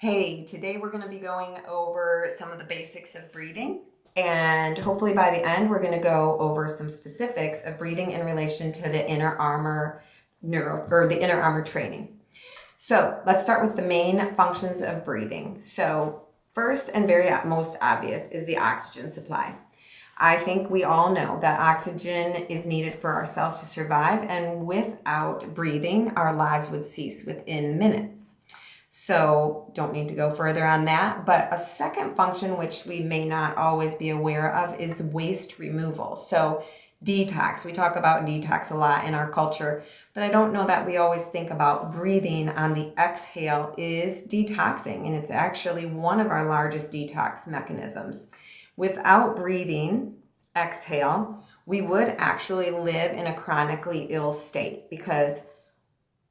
Hey, today we're going to be going over some of the basics of breathing, and hopefully by the end we're going to go over some specifics of breathing in relation to the inner armor the inner armor training. So let's start with the main functions of breathing. So first and very most obvious is the oxygen supply. I think we all know that oxygen is needed for our cells to survive, and without breathing, our lives would cease within minutes. So don't need to go further on that. But a second function, which we may not always be aware of, is waste removal. So detox. We talk about detox a lot in our culture, but I don't know that we always think about breathing on the exhale is detoxing, and it's actually one of our largest detox mechanisms. Without breathing, exhale, we would actually live in a chronically ill state because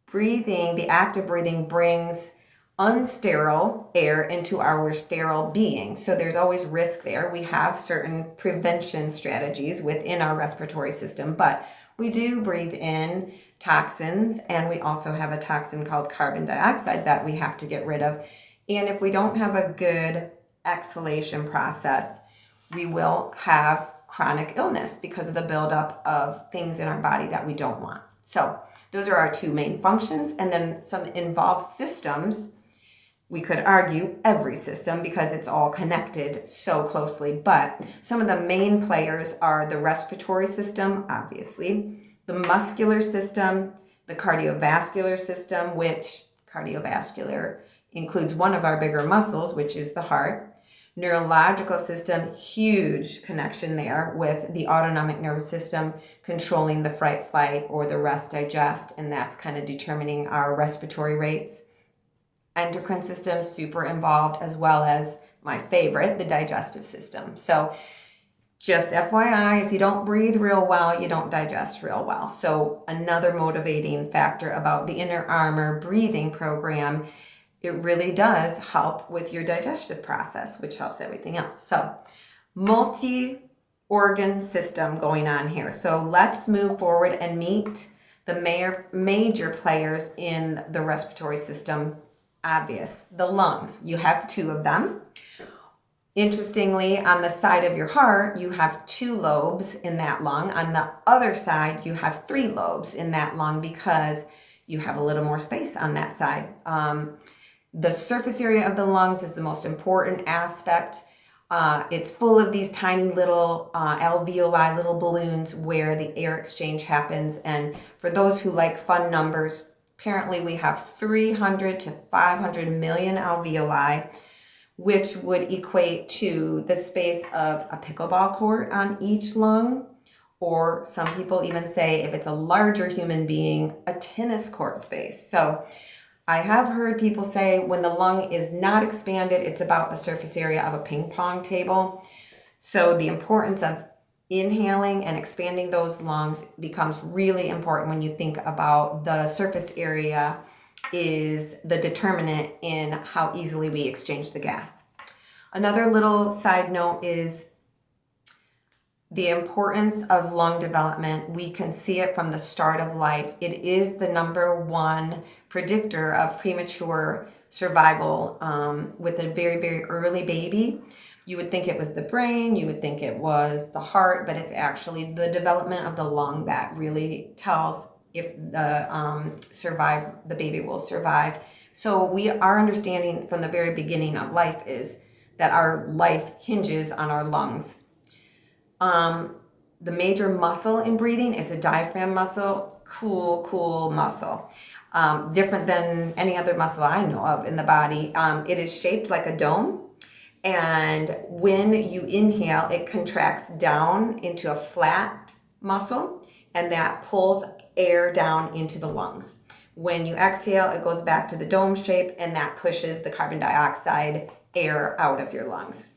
breathing, the act of breathing, brings unsterile air into our sterile being. So there's always risk there. We have certain prevention strategies within our respiratory system, but we do breathe in toxins, and we also have a toxin called carbon dioxide that we have to get rid of. And if we don't have a good exhalation process, we will have chronic illness because of the buildup of things in our body that we don't want. So those are our two main functions, and then some involved systems. We could argue every system because it's all connected so closely, but some of the main players are the respiratory system, obviously, the muscular system, the cardiovascular system, which cardiovascular includes one of our bigger muscles, which is the heart. Neurological system, huge connection there with the autonomic nervous system controlling the fight, flight, or the rest, digest, and that's kind of determining our respiratory rates. Endocrine system, super involved, as well as my favorite, the digestive system. So just FYI, if you don't breathe real well, you don't digest real well. So another motivating factor about the Inner Armor breathing program, it really does help with your digestive process, which helps everything else. So multi-organ system going on here. So let's move forward and meet the major players in the respiratory system. Obvious, the lungs. You have two of them. Interestingly, on the side of your heart, you have two lobes in that lung. On the other side, you have three lobes in that lung because you have a little more space on that side. The surface area of the lungs is the most important aspect. It's full of these tiny little alveoli, little balloons where the air exchange happens. And for those who like fun numbers, apparently we have 300 to 500 million alveoli, which would equate to the space of a pickleball court on each lung, or some people even say if it's a larger human being, a tennis court space. So I have heard people say when the lung is not expanded, it's about the surface area of a ping pong table. So the importance of inhaling and expanding those lungs becomes really important when you think about the surface area is the determinant in how easily we exchange the gas. Another little side note is the importance of lung development. We can see it from the start of life. It is the number one predictor of premature survival with a very, very early baby. You would think it was the brain, you would think it was the heart, but it's actually the development of the lung that really tells if the baby will survive. So our understanding from the very beginning of life is that our life hinges on our lungs. The major muscle in breathing is the diaphragm muscle. Cool muscle. Different than any other muscle I know of in the body. It is shaped like a dome. And when you inhale, it contracts down into a flat muscle, and that pulls air down into the lungs. When you exhale, it goes back to the dome shape, and that pushes the carbon dioxide air out of your lungs.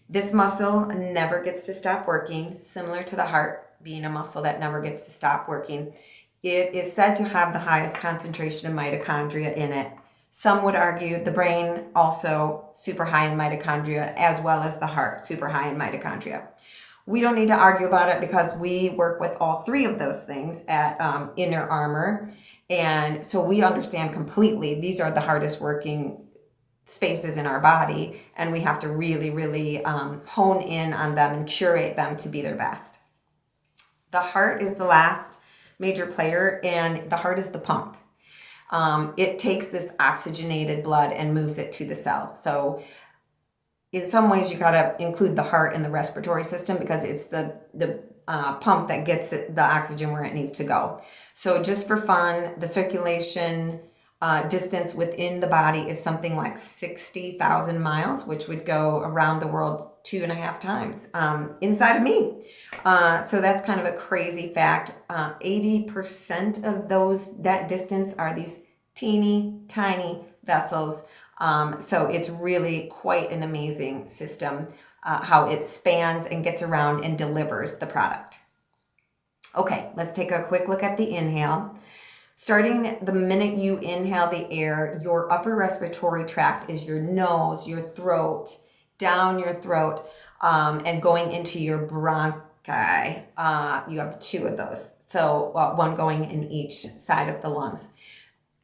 This muscle never gets to stop working, similar to the heart being a muscle that never gets to stop working. It is said to have the highest concentration of mitochondria in it. Some would argue the brain also super high in mitochondria, as well as the heart super high in mitochondria. We don't need to argue about it because we work with all three of those things at Inner Armor. And so we understand completely these are the hardest working spaces in our body, and we have to really, really hone in on them and curate them to be their best. The heart is the last major player, and the heart is the pump. It takes this oxygenated blood and moves it to the cells. So in some ways you got to include the heart in the respiratory system because it's the pump that gets the oxygen where it needs to go. So just for fun, the circulation distance within the body is something like 60,000 miles, which would go around the world 2.5 times inside of me. So that's kind of a crazy fact. 80% of that distance are these teeny tiny vessels. So it's really quite an amazing system, how it spans and gets around and delivers the product. Okay, let's take a quick look at the inhale. Starting the minute you inhale the air, your upper respiratory tract is your nose, your throat, down your throat, and going into your bronchi. You have 2 of those. So one going in each side of the lungs.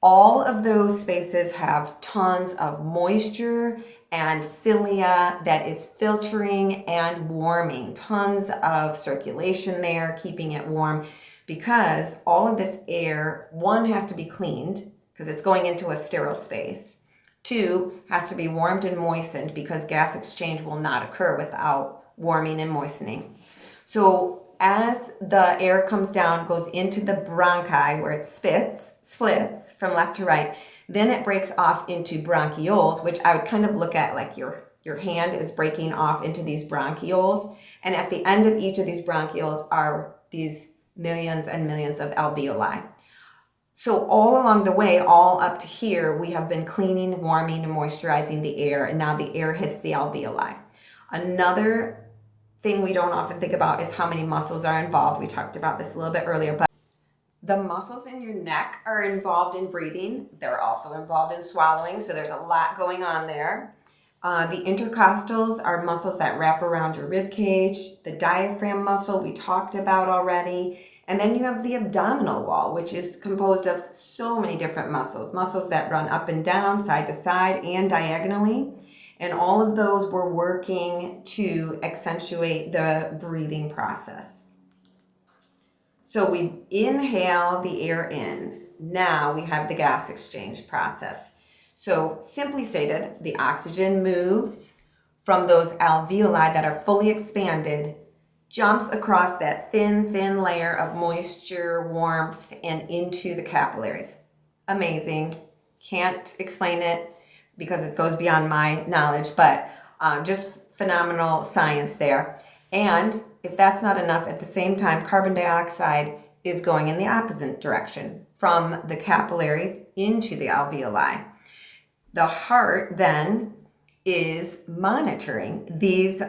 All of those spaces have tons of moisture and cilia that is filtering and warming. Tons of circulation there, keeping it warm, because all of this air, 1, has to be cleaned because it's going into a sterile space. 2, has to be warmed and moistened because gas exchange will not occur without warming and moistening. So as the air comes down, goes into the bronchi where it splits from left to right, then it breaks off into bronchioles, which I would kind of look at like your hand is breaking off into these bronchioles. And at the end of each of these bronchioles are these millions and millions of alveoli. So all along the way, all up to here, we have been cleaning, warming, and moisturizing the air, and now the air hits the alveoli. Another thing we don't often think about is how many muscles are involved. We talked about this a little bit earlier, but the muscles in your neck are involved in breathing. They're also involved in swallowing, so there's a lot going on there. The intercostals are muscles that wrap around your rib cage. The diaphragm muscle we talked about already. And then you have the abdominal wall, which is composed of so many different muscles. Muscles that run up and down, side to side, and diagonally. And all of those were working to accentuate the breathing process. So we inhale the air in. Now we have the gas exchange process. So simply stated, the oxygen moves from those alveoli that are fully expanded, jumps across that thin layer of moisture, warmth, and into the capillaries. Amazing. Can't explain it because it goes beyond my knowledge, but just phenomenal science there. And if that's not enough, at the same time, carbon dioxide is going in the opposite direction from the capillaries into the alveoli. The heart then is monitoring these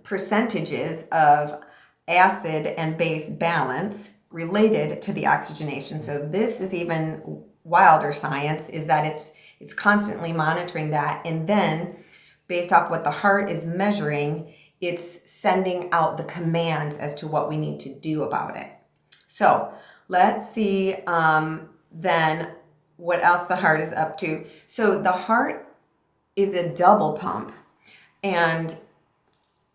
percentages of acid and base balance related to the oxygenation. So this is even wilder science, is that it's constantly monitoring that, and then based off what the heart is measuring, it's sending out the commands as to what we need to do about it. So let's see then what else the heart is up to. So the heart is a double pump, and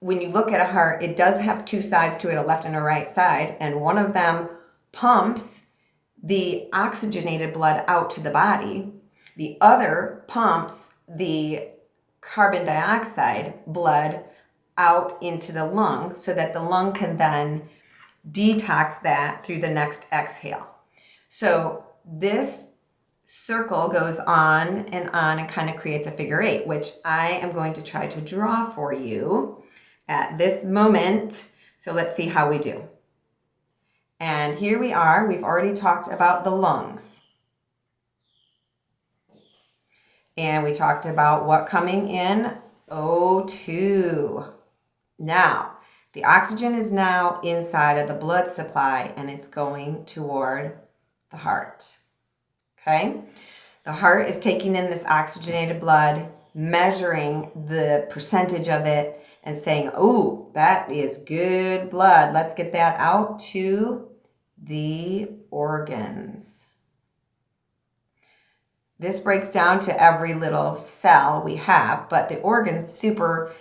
when you look at a heart, it does have 2 sides to it, a left and a right side, and one of them pumps the oxygenated blood out to the body. The other pumps the carbon dioxide blood out into the lung so that the lung can then detox that through the next exhale. So this circle goes on and kind of creates a figure 8, which I am going to try to draw for you at this moment. So let's see how we do. And here we are. We've already talked about the lungs. And we talked about what coming in? O2. Now, the oxygen is now inside of the blood supply and it's going toward the heart. Okay? The heart is taking in this oxygenated blood, measuring the percentage of it, and saying, oh, that is good blood. Let's get that out to the organs. This breaks down to every little cell we have, but the organs, super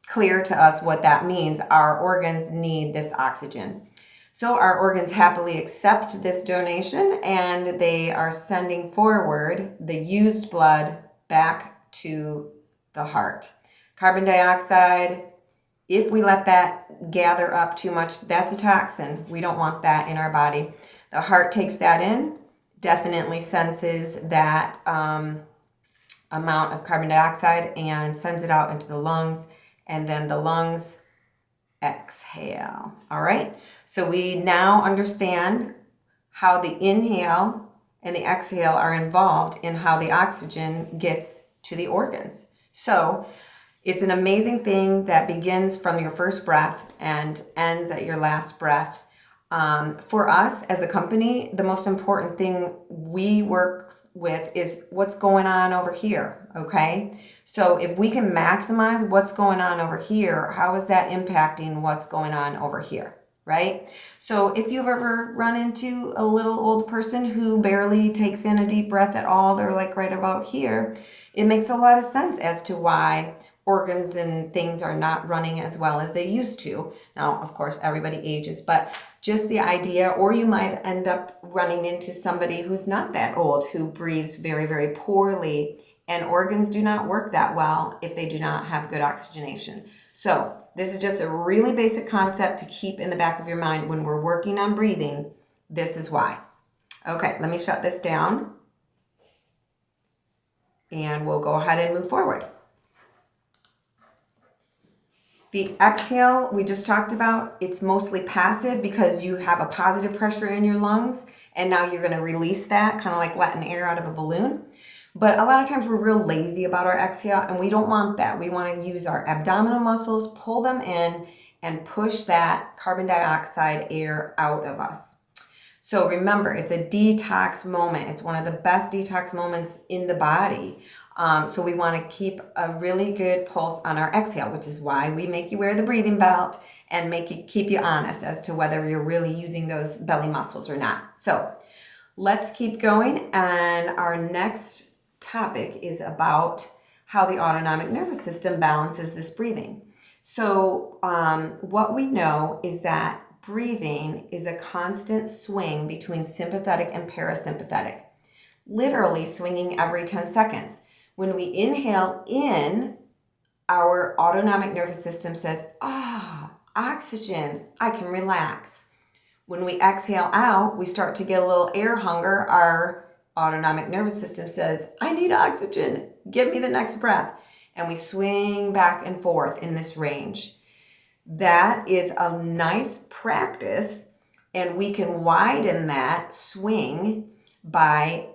clear to us what that means. Our organs need this oxygen. So our organs happily accept this donation, and they are sending forward the used blood back to the heart. Carbon dioxide, if we let that gather up too much, that's a toxin. We don't want that in our body. The heart takes that in, definitely senses that amount of carbon dioxide and sends it out into the lungs, and then the lungs exhale. All right, so we now understand how the inhale and the exhale are involved in how the oxygen gets to the organs. So it's an amazing thing that begins from your first breath and ends at your last breath. For us as a company, the most important thing we work with is what's going on over here, okay? So if we can maximize what's going on over here, how is that impacting what's going on over here, right? So if you've ever run into a little old person who barely takes in a deep breath at all, they're like right about here, it makes a lot of sense as to why organs and things are not running as well as they used to. Now, of course, everybody ages, but just the idea, or you might end up running into somebody who's not that old, who breathes very, very poorly, and organs do not work that well if they do not have good oxygenation. So this is just a really basic concept to keep in the back of your mind when we're working on breathing. This is why. Okay, let me shut this down, and we'll go ahead and move forward. The exhale we just talked about, it's mostly passive because you have a positive pressure in your lungs, and now you're going to release that, kind of like letting air out of a balloon. But a lot of times we're real lazy about our exhale, and we don't want that. We want to use our abdominal muscles, pull them in, and push that carbon dioxide air out of us. So remember, it's a detox moment. It's one of the best detox moments in the body. So we want to keep a really good pulse on our exhale, which is why we make you wear the breathing belt and keep you honest as to whether you're really using those belly muscles or not. So let's keep going. And our next topic is about how the autonomic nervous system balances this breathing. So what we know is that breathing is a constant swing between sympathetic and parasympathetic, literally swinging every 10 seconds. When we inhale in, our autonomic nervous system says, oxygen, I can relax. When we exhale out, we start to get a little air hunger. Our autonomic nervous system says, I need oxygen, give me the next breath. And we swing back and forth in this range. That is a nice practice, and we can widen that swing by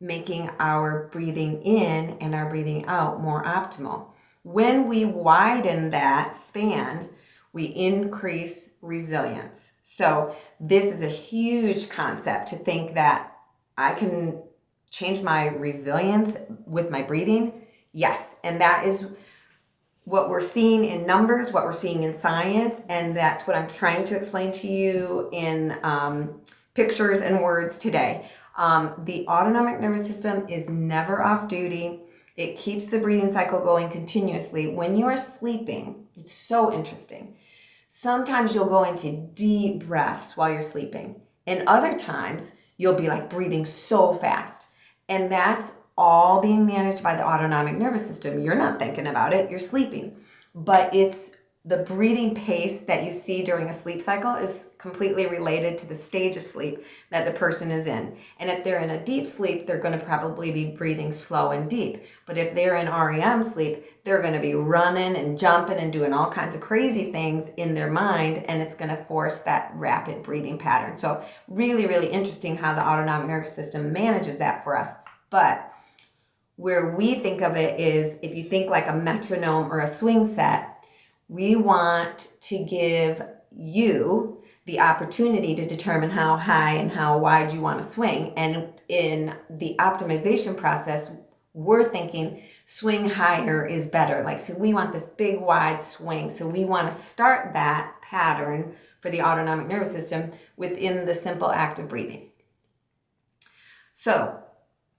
making our breathing in and our breathing out more optimal. When we widen that span, we increase resilience. So this is a huge concept to think that I can change my resilience with my breathing. Yes, and that is what we're seeing in numbers, what we're seeing in science, and that's what I'm trying to explain to you in pictures and words today. The autonomic nervous system is never off duty. It keeps the breathing cycle going continuously. When you are sleeping, it's so interesting. Sometimes you'll go into deep breaths while you're sleeping, and other times you'll be like breathing so fast. And that's all being managed by the autonomic nervous system. You're not thinking about it, you're sleeping. But it's the breathing pace that you see during a sleep cycle is completely related to the stage of sleep that the person is in. And if they're in a deep sleep, they're going to probably be breathing slow and deep. But if they're in REM sleep, they're going to be running and jumping and doing all kinds of crazy things in their mind, and it's going to force that rapid breathing pattern. So really, really interesting how the autonomic nervous system manages that for us. But where we think of it is, if you think like a metronome or a swing set, we want to give you the opportunity to determine how high and how wide you want to swing. And in the optimization process, we're thinking swing higher is better. Like, so we want this big wide swing. So we want to start that pattern for the autonomic nervous system within the simple act of breathing. So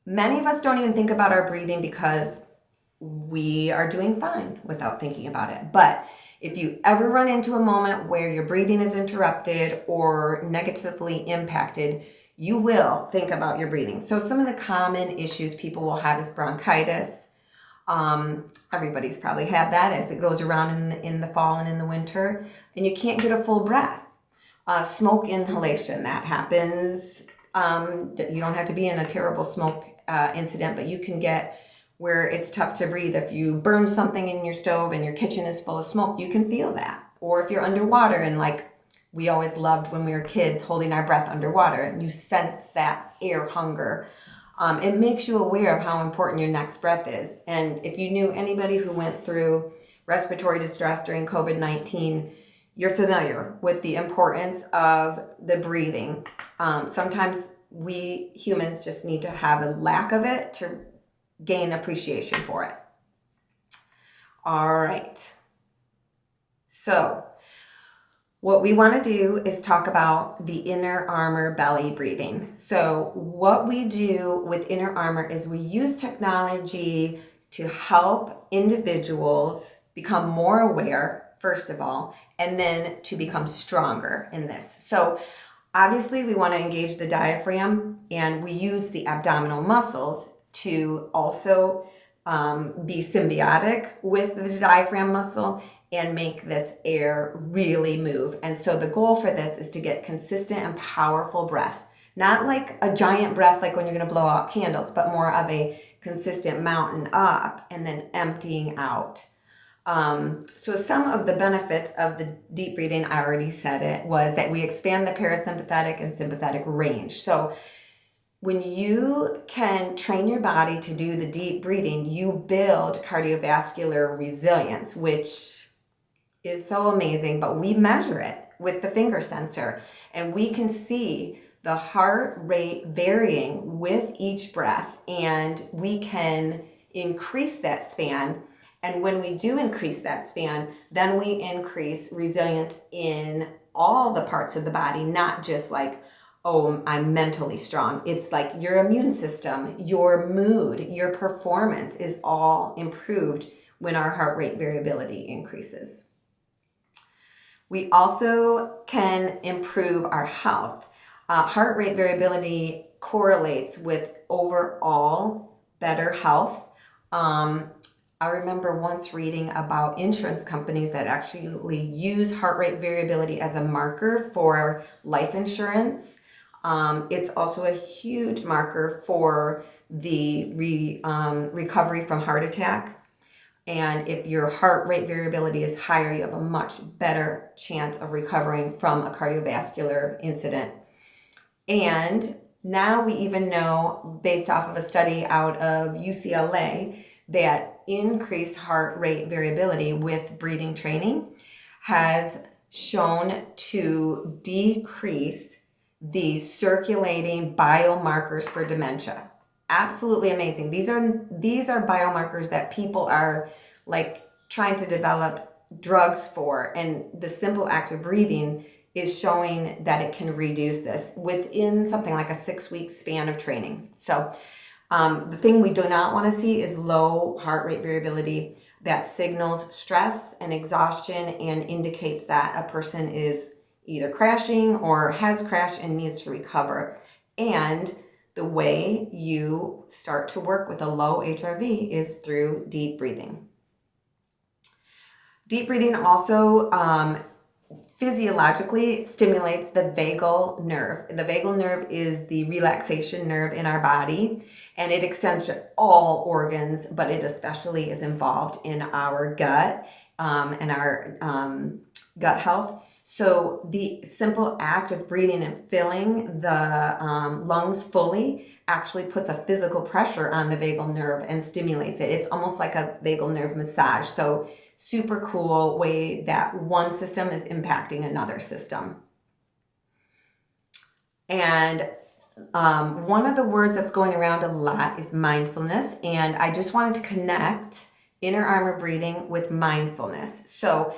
Many of us don't even think about our breathing because we are doing fine without thinking about it. But if you ever run into a moment where your breathing is interrupted or negatively impacted, you will think about your breathing. So some of the common issues people will have is bronchitis. Everybody's probably had that as it goes around in the fall and in the winter, and you can't get a full breath. Smoke inhalation, that happens. You don't have to be in a terrible smoke incident, but you can get where it's tough to breathe. If you burn something in your stove and your kitchen is full of smoke, you can feel that. Or if you're underwater, and like we always loved when we were kids holding our breath underwater, and you sense that air hunger. It makes you aware of how important your next breath is. And if you knew anybody who went through respiratory distress during COVID-19, you're familiar with the importance of the breathing. Sometimes we humans just need to have a lack of it to gain appreciation for it. All right. So what we want to do is talk about the inner armor belly breathing. So what we do with inner armor is we use technology to help individuals become more aware, first of all, and then to become stronger in this. So obviously we want to engage the diaphragm, and we use the abdominal muscles to also be symbiotic with the diaphragm muscle and make this air really move. And so the goal for this is to get consistent and powerful breaths, not like a giant breath like when you're going to blow out candles, but more of a consistent mountain up and then emptying out. So some of the benefits of the deep breathing, I already said it, was that we expand the parasympathetic and sympathetic range. So when you can train your body to do the deep breathing, you build cardiovascular resilience, which is so amazing, but we measure it with the finger sensor, and we can see the heart rate varying with each breath, and we can increase that span. And when we do increase that span, then we increase resilience in all the parts of the body, not just like, oh, I'm mentally strong. It's like your immune system, your mood, your performance is all improved when our heart rate variability increases. We also can improve our health. Heart rate variability correlates with overall better health. I remember once reading about insurance companies that actually use heart rate variability as a marker for life insurance. It's also a huge marker for the recovery from heart attack. And if your heart rate variability is higher, you have a much better chance of recovering from a cardiovascular incident. And now we even know, based off of a study out of UCLA, that increased heart rate variability with breathing training has shown to decrease the circulating biomarkers for dementia. Absolutely amazing. These are biomarkers that people are like trying to develop drugs for, and the simple act of breathing is showing that it can reduce this within something like a 6-week span of training. So the thing we do not want to see is low heart rate variability that signals stress and exhaustion and indicates that a person is either crashing or has crashed and needs to recover. And the way you start to work with a low HRV is through deep breathing. Deep breathing also physiologically stimulates the vagal nerve. The vagal nerve is the relaxation nerve in our body, and it extends to all organs, but it especially is involved in our gut and our gut health. So the simple act of breathing and filling the lungs fully actually puts a physical pressure on the vagal nerve and stimulates it. It's almost like a vagal nerve massage. So super cool way that one system is impacting another system. And one of the words that's going around a lot is mindfulness. And I just wanted to connect inner armor breathing with mindfulness. So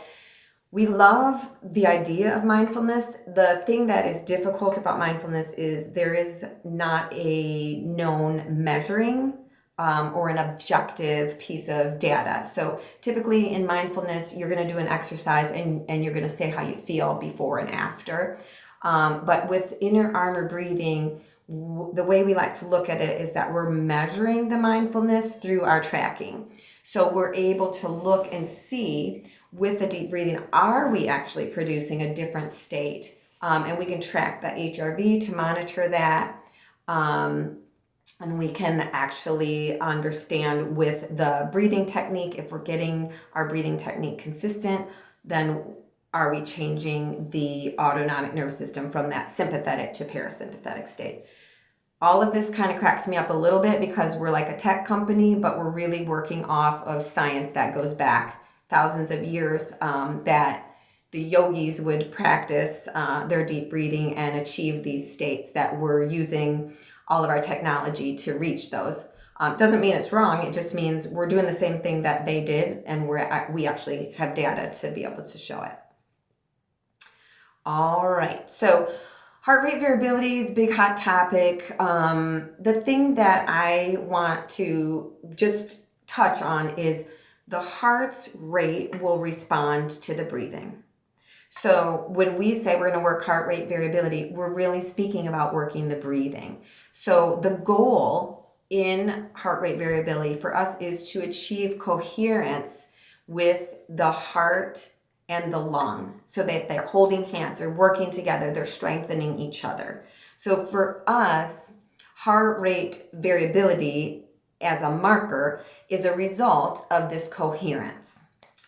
We love the idea of mindfulness. The thing that is difficult about mindfulness is there is not a known measuring or an objective piece of data. So typically in mindfulness, you're going to do an exercise and you're going to say how you feel before and after. But with inner armor breathing, the way we like to look at it is that we're measuring the mindfulness through our tracking. So we're able to look and see with the deep breathing, are we actually producing a different state? And we can track the HRV to monitor that. And we can actually understand with the breathing technique, if we're getting our breathing technique consistent, then are we changing the autonomic nervous system from that sympathetic to parasympathetic state? All of this kind of cracks me up a little bit because we're like a tech company, but we're really working off of science that goes back thousands of years, that the yogis would practice their deep breathing and achieve these states that we're using all of our technology to reach those. Doesn't mean it's wrong. It just means we're doing the same thing that they did, and we actually have data to be able to show it. All right, so heart rate variability is a big hot topic. The thing that I want to just touch on is the heart's rate will respond to the breathing. So when we say we're going to work heart rate variability, we're really speaking about working the breathing. So the goal in heart rate variability for us is to achieve coherence with the heart and the lung, so that they're holding hands, they're working together, they're strengthening each other. So for us, heart rate variability as a marker is a result of this coherence.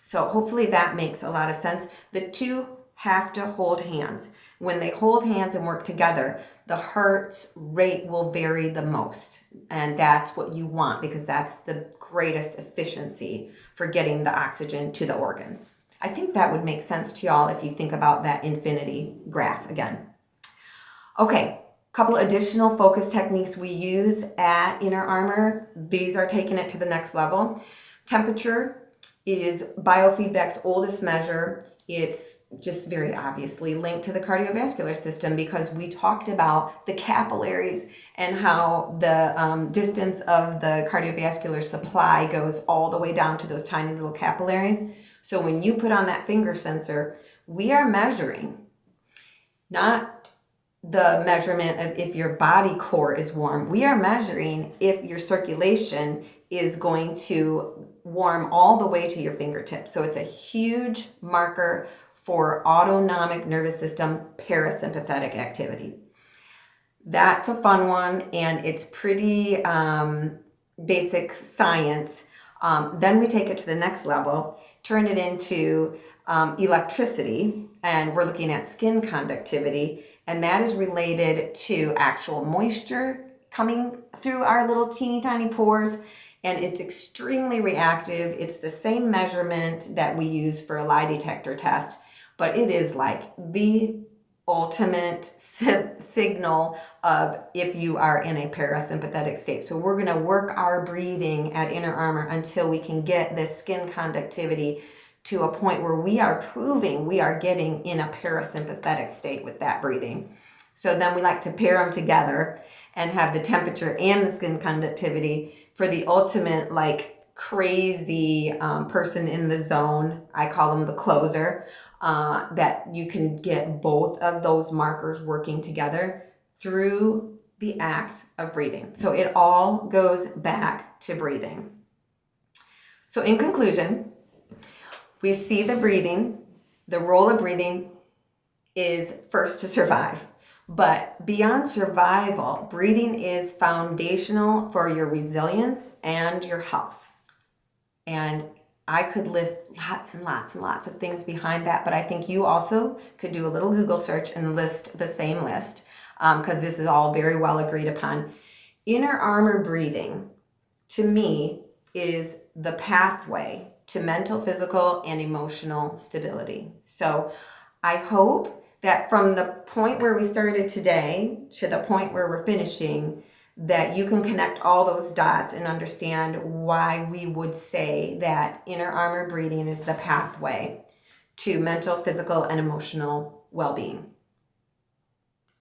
So hopefully that makes a lot of sense. The two have to hold hands. When they hold hands and work together, the heart's rate will vary the most. And that's what you want, because that's the greatest efficiency for getting the oxygen to the organs. I think that would make sense to y'all if you think about that infinity graph again. Okay, couple additional focus techniques we use at Inner Armor. These are taking it to the next level. Temperature is biofeedback's oldest measure. It's just very obviously linked to the cardiovascular system because we talked about the capillaries and how the distance of the cardiovascular supply goes all the way down to those tiny little capillaries. So when you put on that finger sensor, we are measuring not the measurement of if your body core is warm. We are measuring if your circulation is going to warm all the way to your fingertips. So it's a huge marker for autonomic nervous system parasympathetic activity. That's a fun one, and it's pretty basic science. Then we take it to the next level, turn it into electricity, and we're looking at skin conductivity, and that is related to actual moisture coming through our little teeny tiny pores, and it's extremely reactive. It's the same measurement that we use for a lie detector test, but it is like the ultimate signal of if you are in a parasympathetic state. So we're going to work our breathing at Inner Armor until we can get this skin conductivity to a point where we are proving we are getting in a parasympathetic state with that breathing. So then we like to pair them together and have the temperature and the skin conductivity for the ultimate like crazy person in the zone. I call them the closer. That you can get both of those markers working together through the act of breathing. So it all goes back to breathing. So in conclusion, we see the breathing, the role of breathing is first to survive. But beyond survival, breathing is foundational for your resilience and your health. And I could list lots and lots and lots of things behind that, but I think you also could do a little Google search and list the same list because this is all very well agreed upon. Inner Armor breathing, to me, is the pathway to mental, physical, and emotional stability. So I hope that from the point where we started today to the point where we're finishing, that you can connect all those dots and understand why we would say that Inner Armor breathing is the pathway to mental, physical, and emotional well-being.